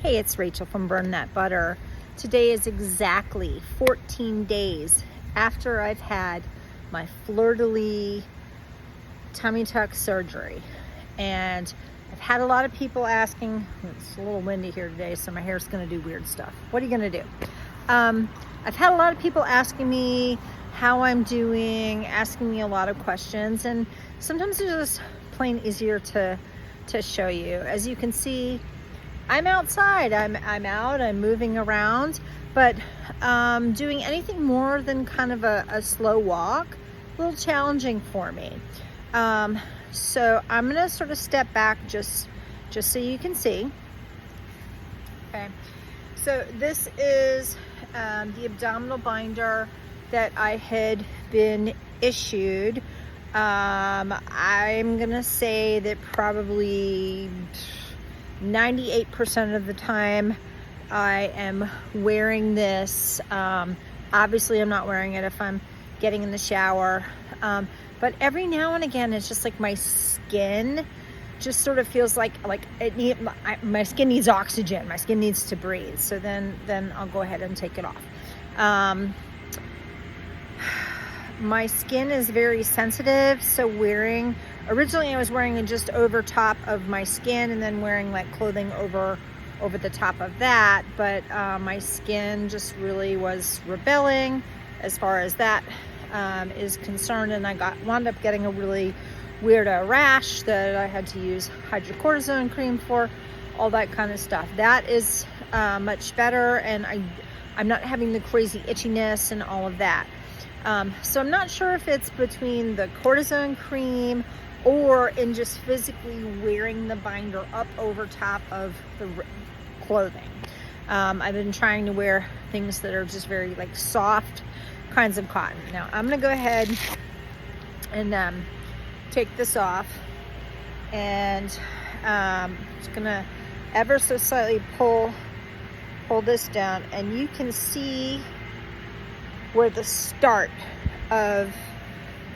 Hey, it's Rachel from Burn That Butter. Today is exactly 14 days after I've had my fleur-de-lis tummy tuck surgery. And I've had a lot of people asking, it's a little windy here today, so my hair's gonna do weird stuff. What are you gonna do? I've had a lot of people asking me how I'm doing, asking me a lot of questions, and sometimes it's just plain easier to show you. As you can see, I'm outside, I'm out, I'm moving around, but doing anything more than kind of a slow walk, a little challenging for me. So I'm gonna sort of step back just so you can see. Okay, so this is the abdominal binder that I had been issued. I'm gonna say that probably 98% of the time I am wearing this. Obviously I'm not wearing it if I'm getting in the shower, but every now and again it's just like my skin just sort of feels like my skin needs oxygen, my skin needs to breathe, so then I'll go ahead and take it off. My skin is very sensitive, so originally I was wearing it just over top of my skin and then wearing like clothing over the top of that, but my skin just really was rebelling as far as that is concerned, and I wound up getting a really weird rash that I had to use hydrocortisone cream for, all that kind of stuff. That is much better, and I'm not having the crazy itchiness and all of that. So I'm not sure if it's between the cortisone cream or in just physically wearing the binder up over top of the clothing. I've been trying to wear things that are just very like soft kinds of cotton. Now I'm gonna go ahead and take this off, and just gonna ever so slightly pull this down, and you can see where the start of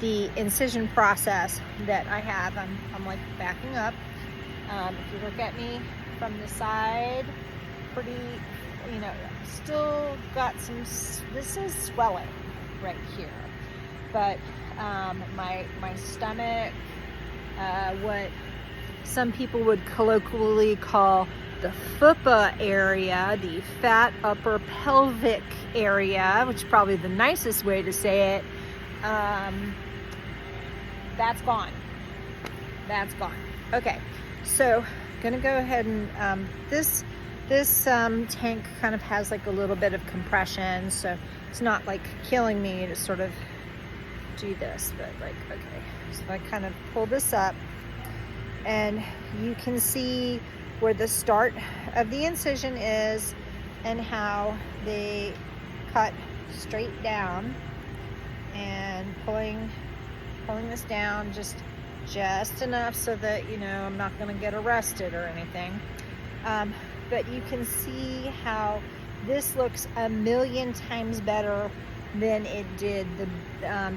the incision process that I have. I'm like backing up. If you look at me from the side, pretty, still got this is swelling right here. But my stomach, what some people would colloquially call the FUPA area, the fat upper pelvic area, which is probably the nicest way to say it, that's gone. That's gone. Okay, so gonna go ahead and this tank kind of has like a little bit of compression, so it's not like killing me to sort of do this, but like, okay, so I kind of pull this up, and you can see where the start of the incision is and how they cut straight down, and pulling this down just enough so that I'm not going to get arrested or anything. But you can see how this looks a million times better than it did.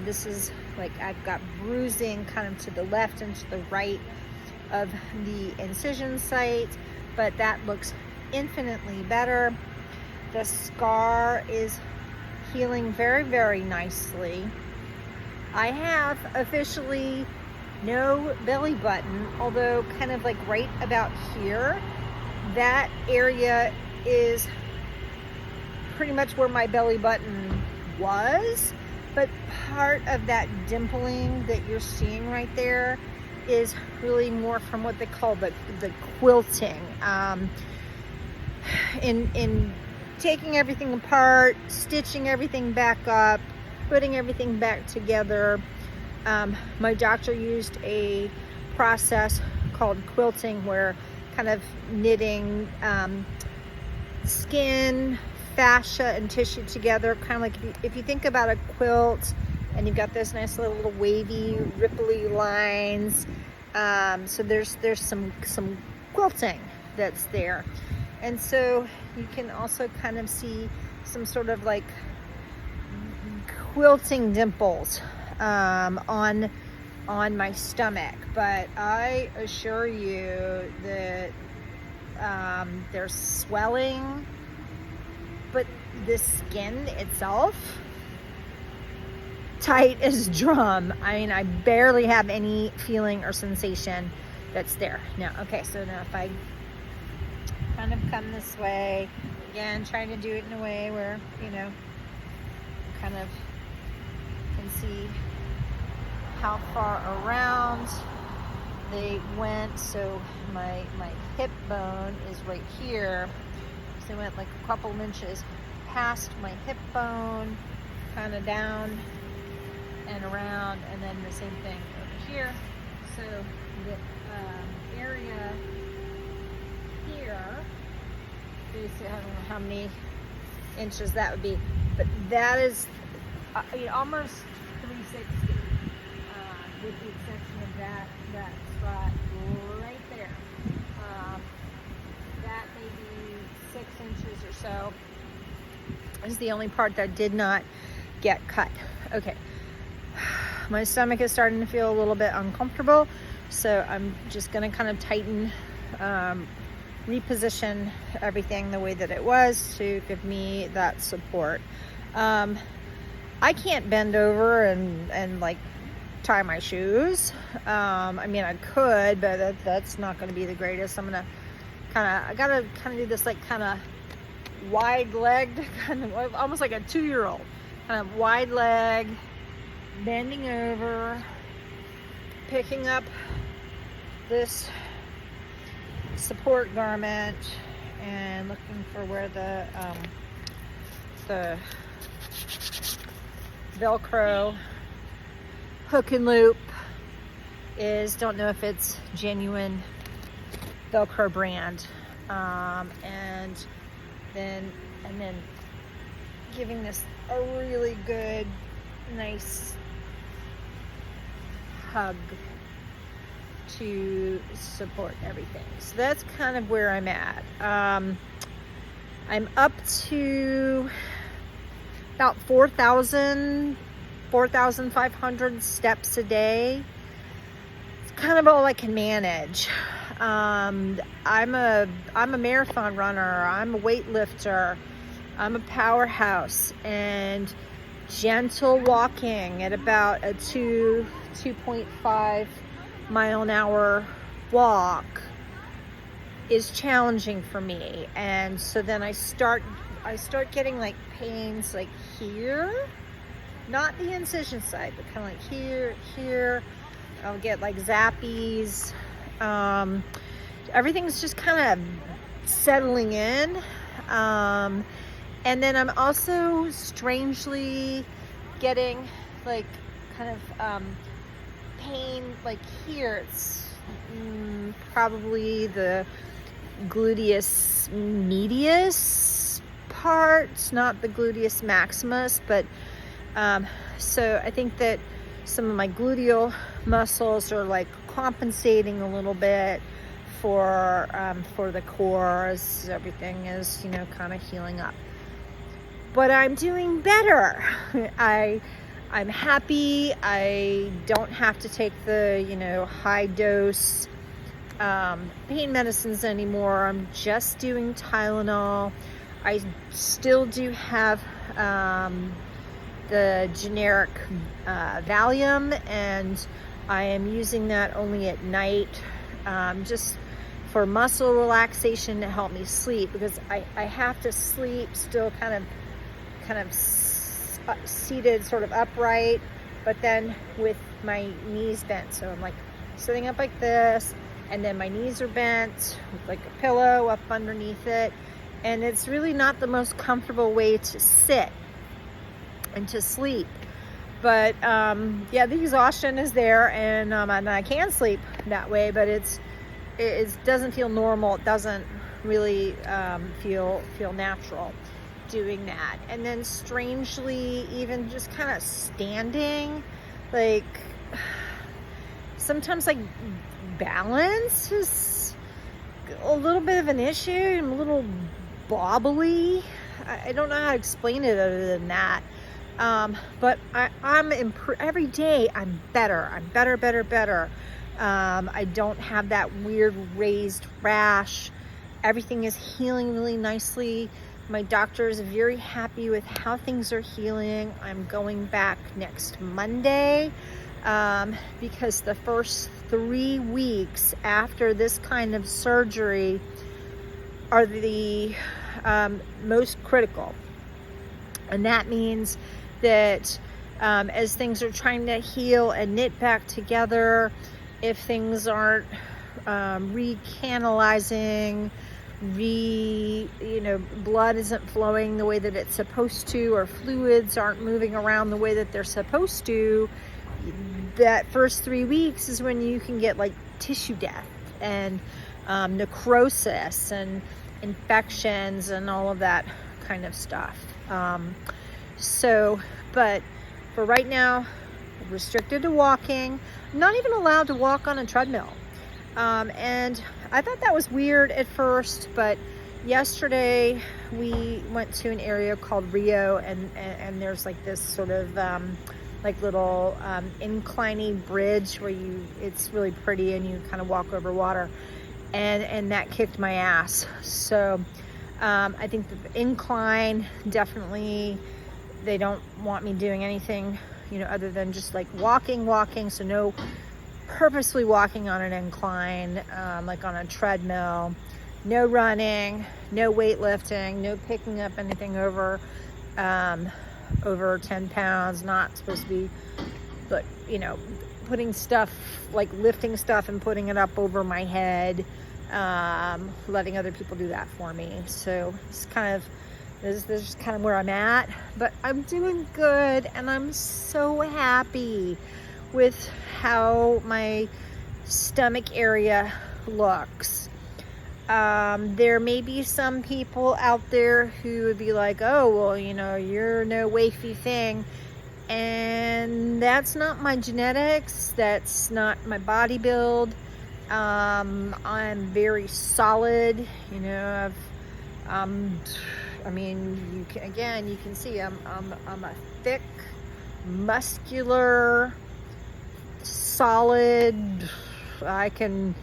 This is like, I've got bruising kind of to the left and to the right of the incision site, but that looks infinitely better. The scar is healing very, very nicely. I have officially no belly button, although kind of like right about here, that area is pretty much where my belly button was, but part of that dimpling that you're seeing right there is really more from what they call the quilting. In taking everything apart, stitching everything back up, putting everything back together, my doctor used a process called quilting, where kind of knitting skin, fascia, and tissue together, kind of like if you think about a quilt, and you've got this nice little wavy, ripply lines. So there's some quilting that's there. And so you can also kind of see some sort of like quilting dimples on my stomach. But I assure you that There's swelling, but the skin itself, tight as drum. I mean, I barely have any feeling or sensation that's there. Now, okay, so now if I kind of come this way, again, trying to do it in a way where, you know, kind of can see how far around they went. So my hip bone is right here. So they went like a couple of inches past my hip bone, kind of down and around, and then the same thing over here. So the area here, basically, I don't know how many inches that would be, but that is almost 360, with the exception of that spot right there. That may be 6 inches or so is the only part that did not get cut. Okay, my stomach is starting to feel a little bit uncomfortable, so I'm just going to kind of tighten, reposition everything the way that it was to give me that support. I can't bend over and like tie my shoes. I mean, I could, but that's not going to be the greatest. I gotta kind of do this like kind of wide-legged, kind of almost like a 2-year-old, kind of wide leg, bending over, picking up this support garment and looking for where the Velcro hook and loop is. Don't know if it's genuine Velcro brand. And then giving this a really good, nice hug to support everything. So that's kind of where I'm at. I'm up to about 4,500 steps a day. It's kind of all I can manage. I'm a marathon runner. I'm a weightlifter. I'm a powerhouse, and gentle walking at about a 2.5 mile an hour walk is challenging for me. And so then I start getting like pains like here, not the incision side, but kind of like here. I'll get like zappies. Everything's just kind of settling in. And then I'm also strangely getting like kind of pain like here. It's probably the gluteus medius part, not the gluteus maximus, but so I think that some of my gluteal muscles are like compensating a little bit for the core as everything is, kind of healing up. But I'm doing better. I'm happy. I don't have to take the, high dose pain medicines anymore. I'm just doing Tylenol. I still do have the generic Valium, and I am using that only at night, just for muscle relaxation to help me sleep, because I have to sleep still kind of seated, sort of upright, but then with my knees bent. So I'm like sitting up like this, and then my knees are bent with like a pillow up underneath it. And it's really not the most comfortable way to sit and to sleep. But yeah, the exhaustion is there, and I can sleep that way, but it doesn't feel normal. It doesn't really feel natural doing that. And then strangely, even just kind of standing, like sometimes like balance is a little bit of an issue. I'm a little bobbly. I don't know how to explain it other than that. But I'm every day I'm better. I'm better. I don't have that weird raised rash. Everything is healing really nicely. My doctor is very happy with how things are healing. I'm going back next Monday because the first 3 weeks after this kind of surgery are the most critical. And that means that as things are trying to heal and knit back together, if things aren't recanalizing, blood isn't flowing the way that it's supposed to, or fluids aren't moving around the way that they're supposed to, that first 3 weeks is when you can get like tissue death and necrosis and infections and all of that kind of stuff. But for right now, I'm restricted to walking. I'm not even allowed to walk on a treadmill. And I thought that was weird at first, but yesterday we went to an area called Rio, and there's like this sort of like little inclining bridge where it's really pretty and you kind of walk over water, and that kicked my ass. So I think the incline, definitely they don't want me doing anything other than just like walking, so no purposely walking on an incline, like on a treadmill, no running, no weightlifting, no picking up anything over 10 pounds, not supposed to be, but putting stuff, like lifting stuff and putting it up over my head, letting other people do that for me. So it's this is kind of where I'm at, but I'm doing good, and I'm so happy with how my stomach area looks. There may be some people out there who would be like, oh, well, you're no wafy thing. And that's not my genetics. That's not my body build. I'm very solid. You can see I'm a thick, muscular, solid. I can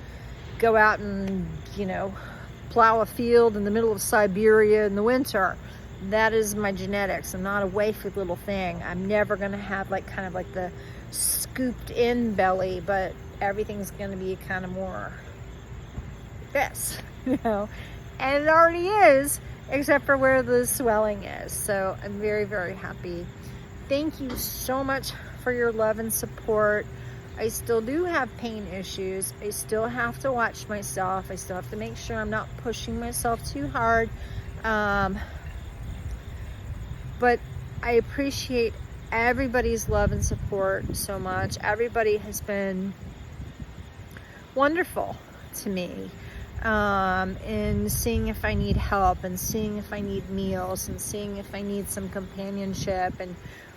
go out and plow a field in the middle of Siberia in the winter. That is my genetics. I'm not a wafy little thing. I'm never going to have kind of the scooped in belly, but everything's going to be kind of more this, and it already is, except for where the swelling is. So I'm very, very happy. Thank you so much for your love and support. I still do have pain issues. I still have to watch myself. I still have to make sure I'm not pushing myself too hard. But I appreciate everybody's love and support so much. Everybody has been wonderful to me, in seeing if I need help, and seeing if I need meals, and seeing if I need some companionship, and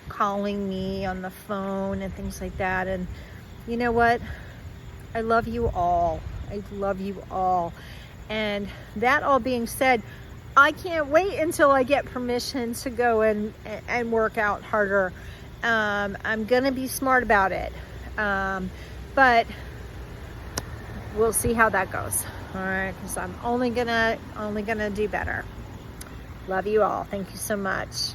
calling me on the phone and things like that. And you know what? I love you all. I love you all. And that all being said, I can't wait until I get permission to go and work out harder. I'm gonna be smart about it, but we'll see how that goes. All right, because I'm only gonna do better. Love you all. Thank you so much.